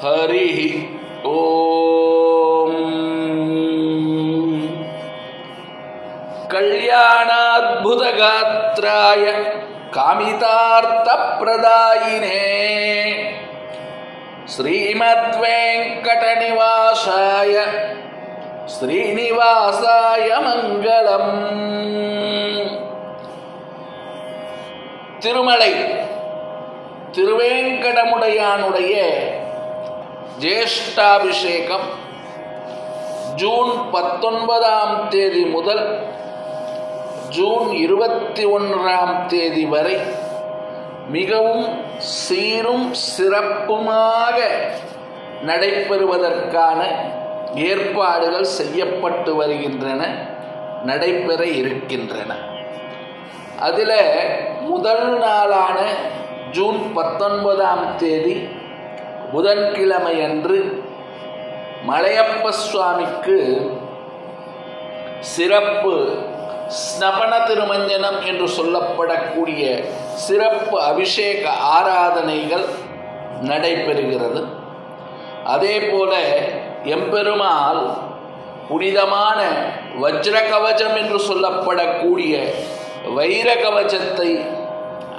हरि ओम। कल्याणाद्भुतगात्राय कामितार्थप्रदायिने श्रीमद्वेंकटनिवासाय श्रीनिवासाय मंगलम्। Thirumalai திருவேங்கடமுடையானுடைய Jyeshtabhishekam June 19ஆம் தேதி முதல் June 21ஆம் தேதி வரை மிகவும் சீரும் சிறப்புமாக நடைபெறுவதற்கான ஏற்பாடுகள் செய்யப்பட்டு வருகின்றன, நடைபெற இருக்கின்றன. அதில் முதல் நாளான ஜூன் 19ஆம் தேதி புதன்கிழமை அன்று மலையப்ப சுவாமிக்கு சிறப்பு ஸ்நபன திருமஞ்சனம் என்று சொல்லப்படக்கூடிய சிறப்பு அபிஷேக ஆராதனைகள் நடைபெறுகிறது. அதே போல எம்பெருமாள் புனிதமான வஜ்ர கவசம் என்று சொல்லப்படக்கூடிய வைர கவசத்தை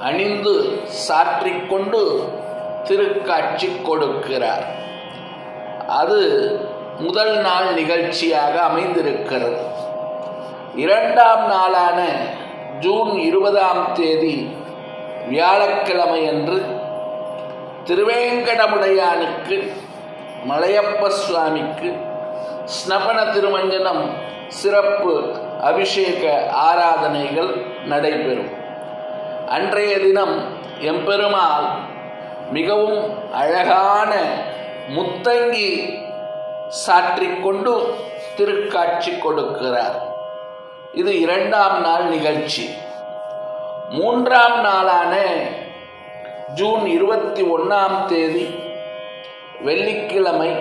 அணிந்து சாற்றிக்கொண்டு திருக்காட்சி கொடுக்கிறார். அது முதல் நாள் நிகழ்ச்சியாக அமைந்திருக்கிறது. இரண்டாம் நாளான ஜூன் 20ஆம் தேதி வியாழக்கிழமை அன்று திருவேங்கடமுடையானுக்கு மலையப்ப சுவாமிக்கு ஸ்நபன திருமஞ்சனம் சிறப்பு அபிஷேக ஆராதனைகள் நடைபெறும். அன்றைய தினம் எம்பெருமாள் மிகவும் அழகான முத்தங்கி சாற்றிக்கொண்டு திருக்காட்சி கொடுக்கிறார். இது இரண்டாம் நாள் நிகழ்ச்சி. மூன்றாம் நாளான ஜூன் 21ஆம் தேதி வெள்ளிக்கிழமை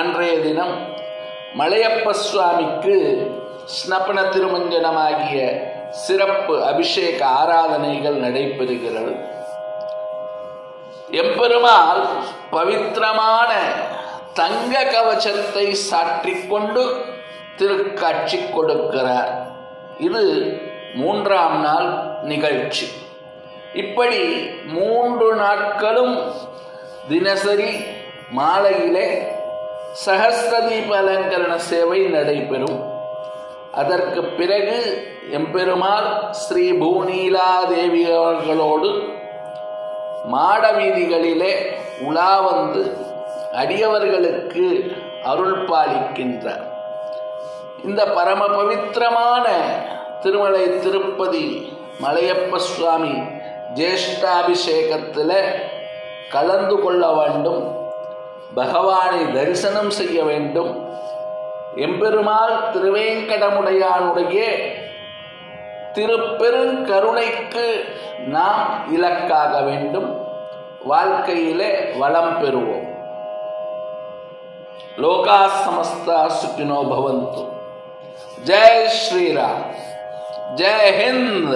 அன்றைய தினம் மலையப்ப சுவாமிக்கு ஸ்நபன திருமஞ்சனமாகிய சிறப்பு அபிஷேக ஆராதனைகள் நடைபெறுகிறது. எம்பெருமாள் பவித்திரமான தங்க கவசத்தை சாற்றிக்கொண்டு திருக்காட்சி கொடுக்கிறார். இது மூன்றாம் நாள் நிகழ்ச்சி. இப்படி 3 நாட்களும் தினசரி மாலையிலே சஹஸ்ரதீப அலங்கரண சேவை நடைபெறும். அதற்கு பிறகு எம்பெருமாள் ஸ்ரீ பூநீலாதேவி அவர்களோடு மாட வீதிகளிலே உலா வந்து அடியவர்களுக்கு அருள் பாலிக்கின்றார். இந்த பரம பவித்திரமான திருமலை திருப்பதி மலையப்ப சுவாமி ஜேஷ்டாபிஷேகத்தில் கலந்து கொள்ள வேண்டும், பகவானை தரிசனம் செய்ய வேண்டும், எம்பெருமாள் திருவேங்கடமுடையானுடைய திருப்பெருங்கருணைக்கு நாம் இலக்காக வேண்டும், வாழ்க்கையிலே வளம் பெறுவோம். லோகா சமஸ்தா சுகினோ பவந்து. ஜெய் ஸ்ரீராம், ஜெய் ஹிந்த்.